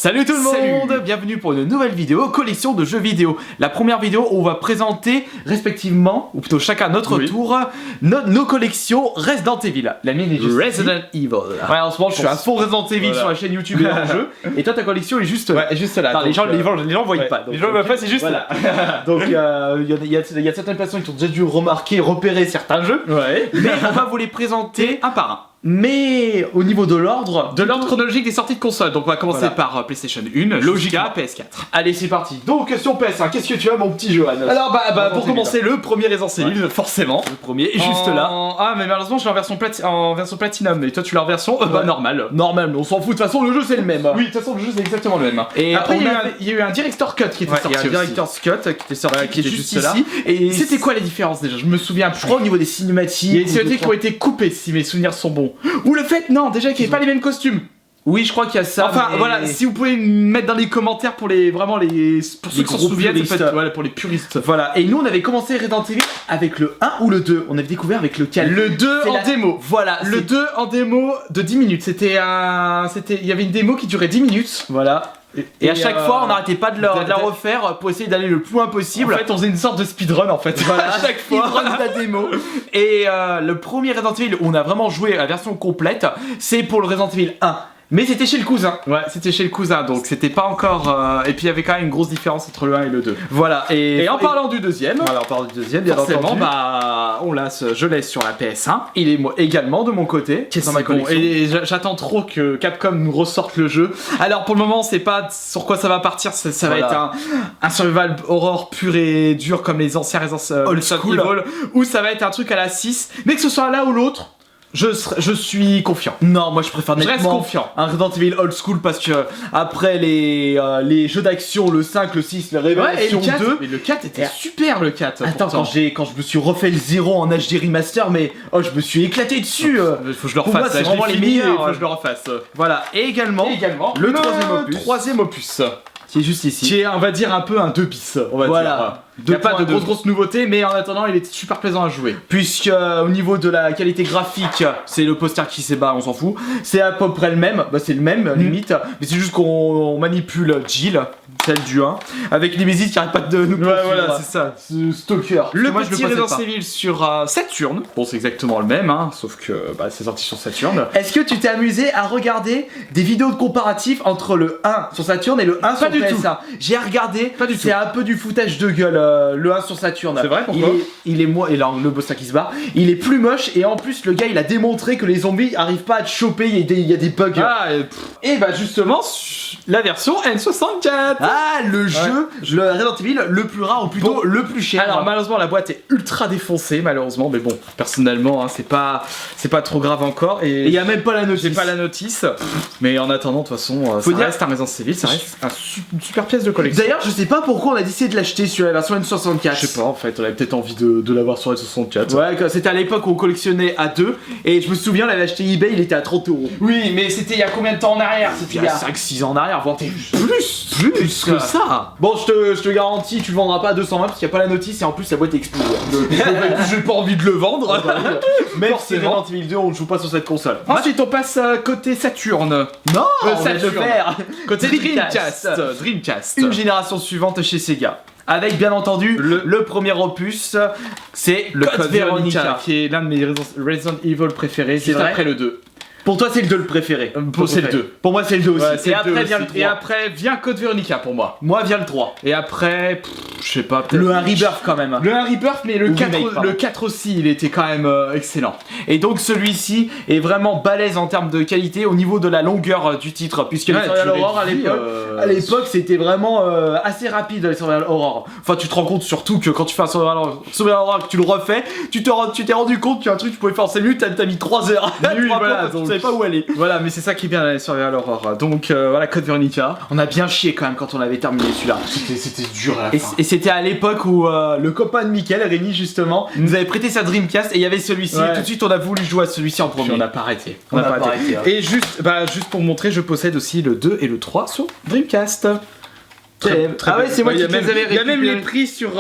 Salut tout le monde, bienvenue pour une nouvelle vidéo collection de jeux vidéo. La première vidéo où on va présenter respectivement, ou plutôt chacun à notre tour, nos collections Resident Evil. La mienne est juste Resident Evil. Ouais, en ce moment je suis à fond Resident Evil sur la chaîne YouTube et en jeu. Et toi ta collection est juste là. Ouais, juste là. Enfin, les gens voient pas. Les gens voient pas, c'est juste là. Donc il y a certaines personnes qui ont déjà dû remarquer, repérer certains jeux. Ouais. Mais on va vous les présenter un par un. Mais au niveau de l'ordre chronologique des sorties de consoles. Donc on va commencer par PlayStation 1, logiquement PS4. Allez, c'est parti. Donc sur PS1, qu'est-ce que tu as mon petit Johan? Alors pour commencer, le premier Resident Evil, forcément. Le premier est juste là. Ah mais malheureusement je l'ai en version Platinum. Et toi tu l'as en version normale. Normal, mais on s'en fout, de toute façon le jeu c'est le même. Oui, de toute façon le jeu c'est exactement le même. Et après il y a eu un Director's Cut qui était sorti. Il y a un Director's Cut qui était sorti, qui est juste ici. Et c'était quoi la différence déjà? Je me souviens plus. Je crois au niveau des cinématiques. Il y a des cinématiques qui ont été coupées si mes souvenirs sont bons. Ou le fait non, déjà qu'il n'y ait pas les mêmes costumes. Oui, je crois qu'il y a ça. Enfin, voilà, si vous pouvez mettre dans les commentaires pour les pour ceux qui s'en souviennent, voilà, pour les puristes. Voilà. Et nous, on avait commencé Resident Evil avec le 1 ou le 2. On avait découvert avec lequel? Le 2 en démo. Voilà. Le 2 en démo de 10 minutes. Il y avait une démo qui durait 10 minutes. Voilà. Et à chaque fois, on n'arrêtait pas de la refaire pour essayer d'aller le plus loin possible. En fait, on faisait une sorte de speedrun en fait. Voilà, à chaque fois. Speedrun de la démo. Et le premier Resident Evil où on a vraiment joué la version complète, c'est pour le Resident Evil 1. Mais c'était chez le cousin. Ouais, c'était chez le cousin, donc c'était pas encore. Et puis il y avait quand même une grosse différence entre le 1 et le 2. Voilà. Et en parlant du deuxième. Voilà, on parle du deuxième, bien forcément, entendu. Je laisse sur la PS1. Il est également de mon côté. Qui est dans ma collection. Et j'attends trop que Capcom nous ressorte le jeu. Alors pour le moment, c'est pas sur quoi ça va partir. Ça va être un survival horror pur et dur comme les anciens Resident Evil. Ou ça va être un truc à la 6. Mais que ce soit l'un ou l'autre. Je suis confiant. Non, moi je préfère nettement. Je reste confiant. Un Resident Evil old school parce que après les jeux d'action, le 5, le 6, la Révélation 2. Mais le 4 était super, le 4. Attends, quand je me suis refait le 0 en HD remaster, mais je me suis éclaté dessus. Faut que je le refasse. C'est vraiment les meilleurs. Faut que je le refasse. Voilà. Et également le troisième opus. Qui est juste ici. Qui est, on va dire, un peu un 2 bis, on va dire. Il n'y a pas de grosses nouveautés, mais en attendant, il est super plaisant à jouer. Puisque au niveau de la qualité graphique, c'est le poster qui s'est on s'en fout. C'est à peu près le même, c'est le même limite, mais c'est juste qu'on manipule Jill, celle du 1, avec les visites qui arrêtent pas de nous poursuivre. Ouais, voilà, c'est ça. Stalker. Le petit Resident Evil sur Saturn. Bon, c'est exactement le même, sauf que c'est sorti sur Saturn. Est-ce que tu t'es amusé à regarder des vidéos de comparatifs entre le 1 sur Saturn et le 1 sur PS1? J'ai regardé, c'est un peu du foutage de gueule. Le 1 sur Saturn. C'est vrai, pourquoi? Il est et là le boss qui se barre. Il est plus moche et en plus le gars il a démontré que les zombies arrivent pas à te choper. Il y a des bugs. Et bah justement la version N64. Le jeu, le Resident Evil le plus rare ou plutôt le plus cher. Alors malheureusement la boîte est ultra défoncée malheureusement, mais bon personnellement c'est pas trop grave encore. Et il y a même pas la notice. J'ai pas la notice. Mais en attendant de toute façon ça reste un Resident Evil, ça reste une super pièce de collection. D'ailleurs je sais pas pourquoi on a décidé de l'acheter sur la version N64. Je sais pas en fait, on avait peut-être envie de l'avoir sur N64. Ouais, c'était à l'époque où on collectionnait à 2 et je me souviens on l'avait acheté eBay, il était à 30 €. Oui mais c'était il y a combien de temps en arrière? C'était il y a 5-6 ans en arrière, voire plus que ça. Bon je te garantis, tu le vendras pas à 220 parce qu'il y a pas la notice et en plus la boîte est explosée. J'ai pas envie de le vendre. Même si Resident Evil 2 on ne joue pas sur cette console. Ensuite on passe côté Saturn. Non, Saturn. Côté Dreamcast. Une génération suivante chez Sega. Avec bien entendu le premier opus, c'est le Code Veronica, qui est l'un de mes Resident Evil préférés, c'est après le 2. Pour toi c'est le 2 le préféré. C'est le 2. Pour moi c'est le 2 aussi. Ouais, et après vient le 3. Et après vient Code Veronica pour moi. Moi vient le 3. Et après, je sais pas, peut-être. Le 1 Rebirth quand même. Le 1 Rebirth, mais le 4 aussi, il était quand même excellent. Et donc celui-ci est vraiment balèze en termes de qualité au niveau de la longueur du titre. Puisque les Survival Horror à l'époque c'était vraiment assez rapide les Survival Horror. Enfin tu te rends compte surtout que quand tu fais un Survival Horror que tu le refais, tu t'es rendu compte qu'il y a un truc que tu pouvais faire en 5 minutes, t'as mis 3 heures. Oui, voilà, donc... pas où aller. Voilà, mais c'est ça qui est bien dans les Survival Horror. Donc voilà, Code Veronica. On a bien chié quand même quand on avait terminé celui-là. C'était dur à la fin. Et c'était à l'époque où le copain de Mickaël, Rémi justement, nous avait prêté sa Dreamcast et il y avait celui-ci. Et tout de suite on a voulu jouer à celui-ci en premier. Puis on n'a pas arrêté. On n'a pas arrêté. Et juste pour montrer, je possède aussi le 2 et le 3 sur Dreamcast. Ah ouais, c'est moi qui les avais récupérés. Il y a même les prix sur.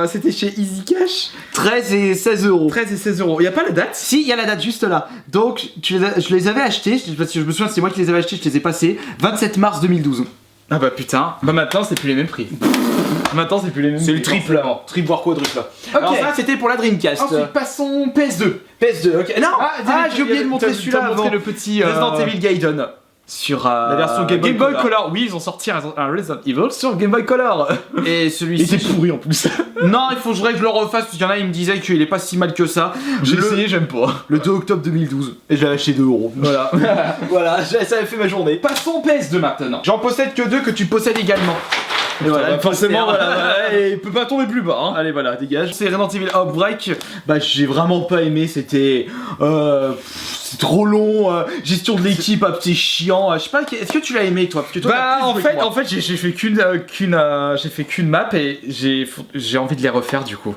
C'était chez Easy Cash. 13 et 16 €. 13 et 16 €. Il n'y a pas la date? Si, il y a la date juste là. Donc, je les avais achetés, parce que je me souviens, c'est moi qui les avais achetés, je les ai passés 27 mars 2012. Ah bah putain, bah maintenant c'est plus les mêmes prix. Maintenant c'est plus les mêmes prix. C'est le triple, triple voire quadruple. Alors ça c'était pour la Dreamcast. Ensuite passons PS2. PS2, ok. Non, j'ai oublié de montrer celui-là avant. Le petit Resident Evil Gaiden. Sur la version Game Boy Color. Oui, ils ont sorti un Resident Evil sur Game Boy Color. Et celui-ci. Il était pourri en plus. Non, il faudrait que je le refasse parce qu'il y en a, ils me disaient qu'il est pas si mal que ça. J'ai essayé, j'aime pas. Le 2 octobre 2012. Et je l'avais acheté 2 €. Voilà. Voilà, ça avait fait ma journée. Passons PS2 maintenant. J'en possède que 2 que tu possèdes également. Et voilà, bah forcément, voilà, et il peut pas tomber plus bas. Hein. Allez, voilà, dégage. C'est Resident Evil Outbreak. Bah, j'ai vraiment pas aimé. C'était. C'est trop long. Gestion de l'équipe, c'est chiant. Je sais pas, est-ce que tu l'as aimé toi? Parce que toi, bah, en fait, j'ai fait qu'une map et j'ai envie de les refaire du coup.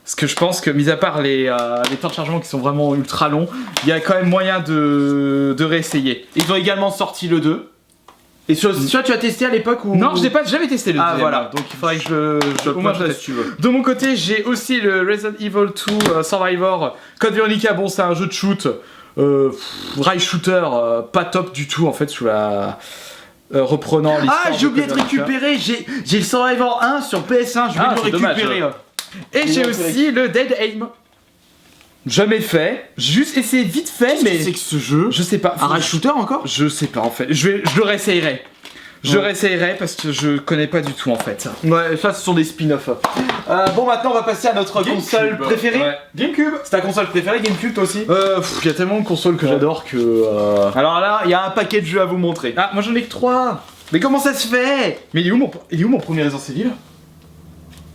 Parce que je pense que, mis à part les temps de chargement qui sont vraiment ultra longs, il y a quand même moyen de réessayer. Ils ont également sorti le 2. Et tu as testé à l'époque ou... Non, je n'ai pas jamais testé le 2. Ah voilà, donc il faudrait que au moins je teste. De mon côté, j'ai aussi le Resident Evil 2 Survivor. Code Veronica, bon, c'est un jeu de shoot, rail shooter, pas top du tout en fait sous la reprenant l'histoire. Ah, j'ai oublié de récupérer. J'ai le Survivor 1 sur PS1. Je vais le récupérer. Dommage. Et j'ai aussi le Dead Aim. Jamais fait, juste essayé vite fait, mais c'est que ce jeu, je sais pas. Un rail shooter encore? Je sais pas en fait. Je le réessayerai. Je réessayerai parce que je connais pas du tout en fait. Ouais, ça ce sont des spin-offs. Bon, maintenant on va passer à notre console préférée. Ouais. GameCube. C'est ta console préférée, GameCube toi aussi? Il y a tellement de consoles que j'adore que. Alors là, il y a un paquet de jeux à vous montrer. Ah, moi j'en ai que 3. Mais comment ça se fait? Mais il est où mon premier Resident Evil?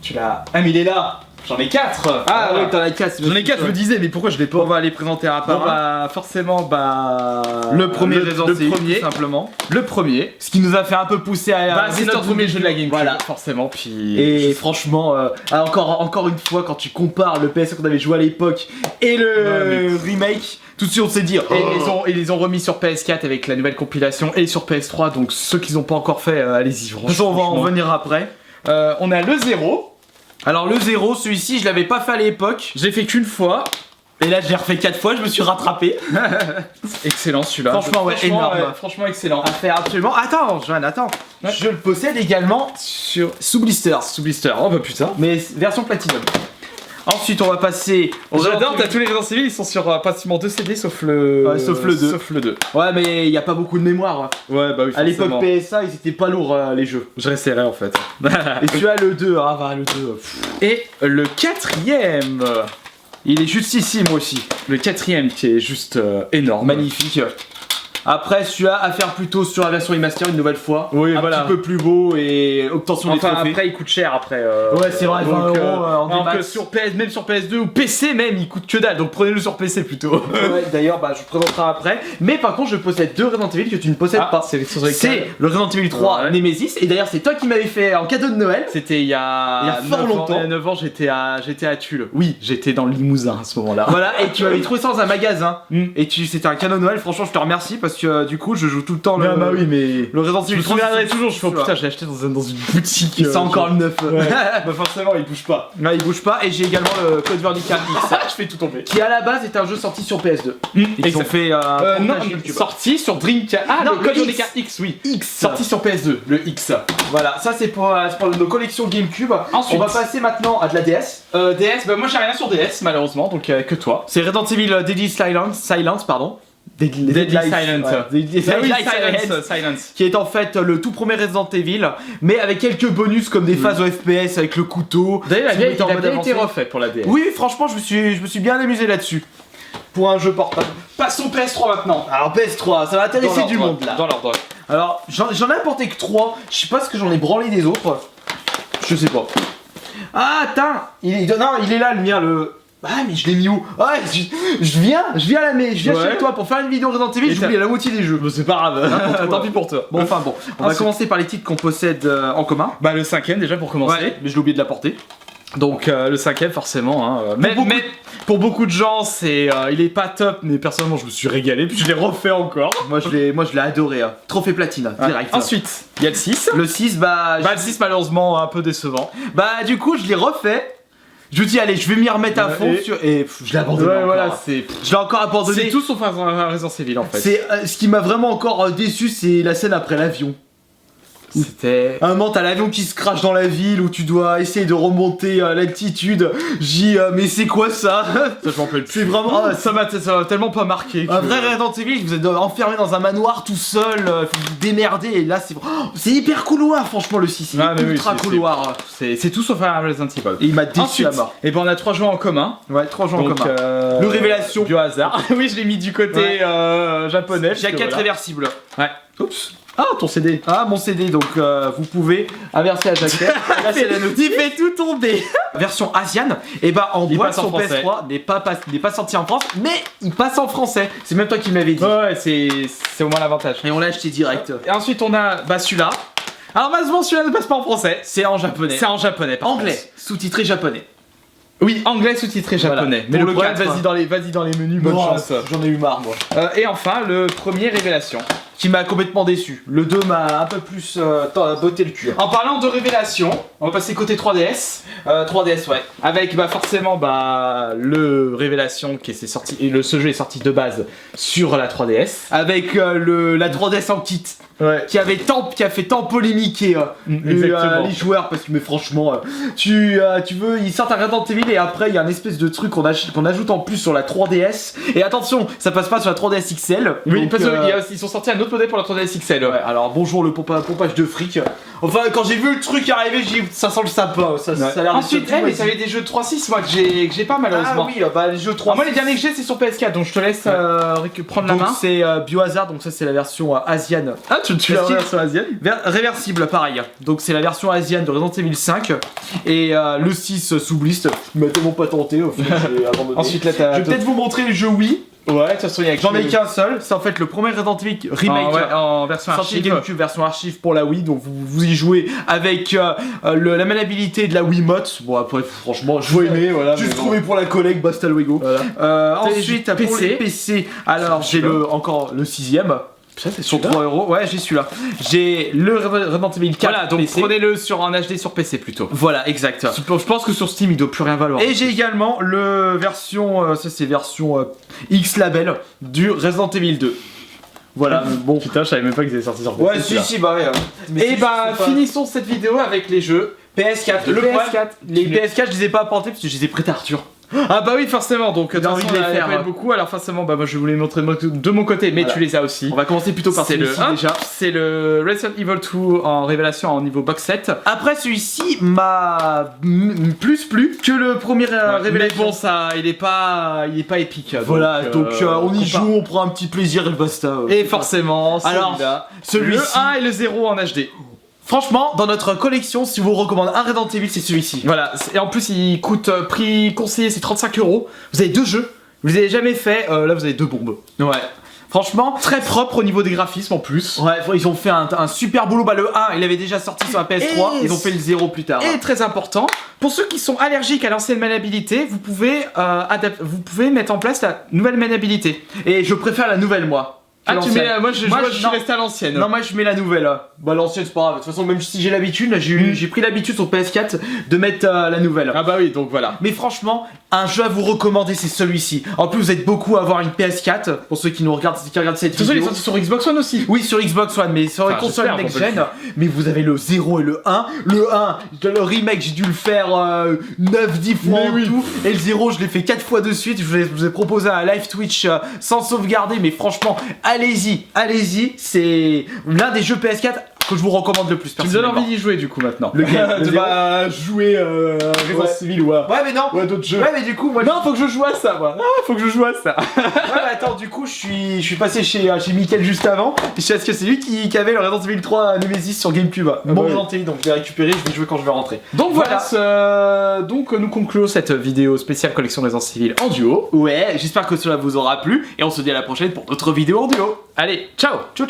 Tu l'as. Ah, mais il est là. J'en ai 4. Ah oui, t'en as 4. J'en ai 4, je me disais, mais pourquoi je l'ai pas? On va les présenter à part. Bon, bah, forcément, le premier Resident Evil, tout simplement. Le premier. Ce qui nous a fait un peu pousser à. Bah, c'est notre premier jeu de la GameCube. Voilà, forcément. Puis. Et franchement, encore une fois, quand tu compares le PS qu'on avait joué à l'époque et le remake, tout de suite on s'est dit. Et ils ont remis sur PS4 avec la nouvelle compilation et sur PS3, donc ceux qui n'ont pas encore fait, allez-y. De toute façon, on va en revenir après. On a le 0. Alors le 0, celui-ci je l'avais pas fait à l'époque. J'ai fait qu'une fois. Et là je l'ai refait 4 fois, je me suis rattrapé. Excellent celui-là. Franchement, énorme. Franchement excellent. À faire absolument. Attends, Joanne, attends. Ouais. Je le possède également sous blister. Sous blister, oh bah putain. Mais version platinum. Ensuite, on va passer au. J'adore, t'as tous les Resident Evil, ils sont sur pratiquement 2 CD sauf le. Ouais, sauf le 2. Sauf le 2. Ouais, mais il y a pas beaucoup de mémoire. Ouais, bah oui. À l'époque PSA, ils étaient pas lourds les jeux. Je réessayerai en fait. Et tu as le 2, ah bah le 2. Et le 4ème. Il est justissime aussi. Le 4ème qui est juste énorme. Magnifique. Après, celui-là à faire plutôt sur la version remaster une nouvelle fois. Oui, un petit peu plus beau et obtention des trophées. Après, il coûte cher après. Ouais, c'est vrai, 20 € en démat. Même sur PS2 ou PC même, il coûte que dalle. Donc prenez-le sur PC plutôt. Ouais, d'ailleurs, bah, je vous présenterai après. Mais par contre, je possède 2 Resident Evil que tu ne possèdes pas. C'est le Resident Evil 3 Nemesis. Et d'ailleurs, c'est toi qui m'avais fait en cadeau de Noël. C'était il y a fort longtemps. Il y a 9 ans, j'étais à Tulle. Oui, j'étais dans le Limousin à ce moment-là. Voilà, et tu m'avais trouvé ça dans un magasin. Et c'était un cadeau de Noël. Franchement, je te remercie parce que du coup, je joue tout le temps le. Bah oui, mais le Resident Evil. Je me souviendrai toujours. Je fais putain, je l'ai acheté dans une boutique. C'est encore le neuf. Ouais. Bah forcément, il bouge pas. Non, il bouge pas. Et j'ai également le Code Veronica X. Je fais tout tomber. Qui à la base est un jeu sorti sur PS2. Ils ont fait non, sorti sur Dreamcast. Ah, non, le Code Veronica X, oui. X. Sorti sur PS2, le X. Voilà, ça c'est pour nos collections GameCube. Ensuite, on va passer maintenant à de la DS. DS, bah moi j'ai rien sur DS malheureusement, donc que toi. C'est Resident Evil Deadly Silence, pardon. Deadly Silence. Qui est en fait le tout premier Resident Evil, mais avec quelques bonus comme des phases au FPS avec le couteau. D'ailleurs, il a bien été refait pour la DS. Oui, franchement, je me suis bien amusé là-dessus. Pour un jeu portable. Passons PS3 maintenant. Alors PS3, ça va intéresser du monde là. Dans l'ordre. Alors, j'en ai apporté que 3. Je sais pas ce que j'en ai branlé des autres. Je sais pas. Ah, attends, il est là le mien, le. Ah, mais je l'ai mis où? Ouais, je viens chez toi pour faire une vidéo Resident Evil, j'oublie la moitié des jeux. Bon, c'est pas grave, tant pis pour toi. Bon, on va commencer par les titres qu'on possède en commun. Bah, le 5ème déjà pour commencer. Ouais, mais je l'ai oublié de l'apporter. Donc le 5ème forcément, hein, mais pour beaucoup de gens il est pas top, mais personnellement je me suis régalé, puis je l'ai refait encore. Moi je l'ai adoré, hein. Trophée platine, direct. Ensuite, il y a le 6. Le 6, le 6 malheureusement un peu décevant. Bah du coup je l'ai refait. Je me dis allez, je vais m'y remettre à fond et je l'ai abandonné. Ouais, voilà, je l'ai encore abandonné. C'est tout sauf un Resident Evil en fait. C'est ce qui m'a vraiment encore déçu, c'est la scène après l'avion. C'était... Un moment, t'as l'avion qui se crache dans la ville où tu dois essayer de remonter l'altitude. Mais c'est quoi ça? Ça, je m'en rappelle plus. C'est vraiment... ça m'a tellement pas marqué. Un vrai Resident Evil, vous êtes enfermé dans un manoir tout seul, faut vous démerder, et là c'est hyper couloir, franchement, le 6. C'est ultra couloir. C'est tout sauf un Resident Evil. Et il m'a déçu à mort. Et ben on a 3 joueurs en commun. Ouais, 3 joueurs en commun. Le révélation. Biohazard. Oui, je l'ai mis du côté japonais. Jaquette réversible. Ouais. Oups. Ah, ton CD. Ah, mon CD, donc vous pouvez inverser la jaquette. Là, c'est la notice. Il fait tout tomber. Version asiane, et bah en boîte son PS3 n'est pas sorti en France, mais il passe en français. C'est même toi qui m'avais dit. Ouais, c'est au moins l'avantage. Et on l'a acheté direct. Et ensuite on a celui-là. Alors malheureusement celui-là ne passe pas en français. C'est en japonais. C'est en japonais. Anglais, sous-titré japonais. Oui, anglais sous-titré japonais. Voilà. Mais le problème, vas-y dans les menus, bonne chance. J'en ai eu marre, moi. Et enfin, le premier révélation. Qui m'a complètement déçu. Le 2 m'a un peu plus botté le cul. En parlant de révélation, on va passer côté 3DS. 3DS, ouais. Avec forcément le révélation qui est sorti, et ce jeu est sorti de base sur la 3DS. Avec la 3DS en kit. Ouais. Qui a fait tant polémiquer les joueurs, parce que mais franchement tu veux, ils sortent un Resident Evil et après il y a un espèce de truc qu'on ajoute en plus sur la 3DS, et attention, ça passe pas sur la 3DS XL. Oui, donc, parce qu'ils sont sortis un autre modèle pour la 3DS XL. Ouais, alors bonjour le pompage de fric. Enfin, quand j'ai vu le truc arriver, j'ai dit ça sent le sapin. Ça a l'air. Ensuite, mais ça avait des jeux de 3.6 moi que j'ai pas malheureusement. Ah oui, les jeux 3.6. Moi les derniers que j'ai c'est sur PS4, donc je te laisse prendre la main. Donc c'est Biohazard, donc ça c'est la version asiane. Ah tu l'as la version asiane réversible, pareil. Donc c'est la version asiane de Resident Evil 5 et le 6 sous blist. Il m'a tellement pas tenté au final, j'ai abandonné. Ensuite là je vais peut-être vous montrer le jeu Wii. Ouais, de toute façon, j'en ai qu'un seul. C'est en fait le premier Resident Evil remake en version archive. GameCube, version archive pour la Wii. Donc vous y jouez avec la maniabilité de la Wiimote. Bon, après, franchement, je aimé. Voilà, juste trouvé pour la collègue, basta luego. Voilà. Ensuite, pour les PC, alors j'ai encore le 6ème. Sur 3 €, ouais, j'ai celui-là. J'ai le Resident Evil 4. Voilà, donc prenez-le en HD sur PC plutôt. Voilà, exact. Je pense que sur Steam il doit plus rien valoir. Et j'ai également le version, ça c'est version X label du Resident Evil 2. Voilà, bon. Putain, je savais même pas qu'ils étaient sortis sur PC. Ouais, si, bah ouais. Et finissons cette vidéo avec les jeux PS4. Les PS4, je les ai pas apportés parce que je les ai prêtés à Arthur. Ah bah oui forcément, donc j'ai envie de les faire beaucoup, alors forcément moi je voulais montrer de mon côté, mais tu les as aussi. On va commencer plutôt par celui-ci déjà. C'est le Resident Evil 2 en révélation en niveau box set. Après celui-ci m'a plus plu que le premier révélation. Mais bon ça, il est pas épique. Voilà, donc on y joue, on prend un petit plaisir et basta. Et forcément, celui-ci, le 1 et le 0 en HD. Franchement, dans notre collection, si vous recommande un Resident Evil, c'est celui-ci. Voilà, et en plus il coûte prix conseillé, c'est 35 €. Vous avez 2 jeux, vous les avez jamais fait, là vous avez 2 bombes. Ouais. Franchement, très propre au niveau des graphismes en plus. Ouais, ils ont fait un super boulot. Bah, le 1, il avait déjà sorti sur la PS3, ils ont fait le 0 plus tard. Et très important, pour ceux qui sont allergiques à l'ancienne maniabilité, vous pouvez mettre en place la nouvelle maniabilité. Et je préfère la nouvelle, moi. Ah, tu mets, moi je suis resté à l'ancienne. Non, moi je mets la nouvelle. Bah, l'ancienne c'est pas grave. De toute façon, même si j'ai l'habitude, j'ai pris l'habitude sur PS4 de mettre la nouvelle. Ah, bah oui, donc voilà. Mais franchement, un jeu à vous recommander, c'est celui-ci. En plus, vous êtes beaucoup à avoir une PS4 pour ceux qui nous regardent, cette vidéo. De toute façon, il est sorti sur Xbox One aussi. Oui, sur Xbox One, mais sur les consoles next-gen. Mais vous avez le 0 et le 1. Le 1, le remake, j'ai dû le faire 9-10 fois en tout. Et le 0, je l'ai fait 4 fois de suite. Je vous ai proposé un live Twitch sans sauvegarder, mais franchement, allez-y, c'est l'un des jeux PS4 que je vous recommande le plus. Tu me donnes envie d'y jouer du coup maintenant. Tu vas jouer Resident Evil ou d'autres jeux. Ouais, mais du coup, moi. Non, faut que je joue à ça, moi. Faut que je joue à ça. Ouais, mais attends, du coup, je suis passé chez Mickaël juste avant. Parce que c'est lui qui avait le Resident Evil 3 Nemesis sur GameCube. Bon, gentil, donc je l'ai récupéré, je vais jouer quand je vais rentrer. Donc voilà, donc nous concluons cette vidéo spéciale collection Resident Evil en duo. Ouais, j'espère que cela vous aura plu. Et on se dit à la prochaine pour d'autres vidéos en duo. Allez, ciao. Ciao.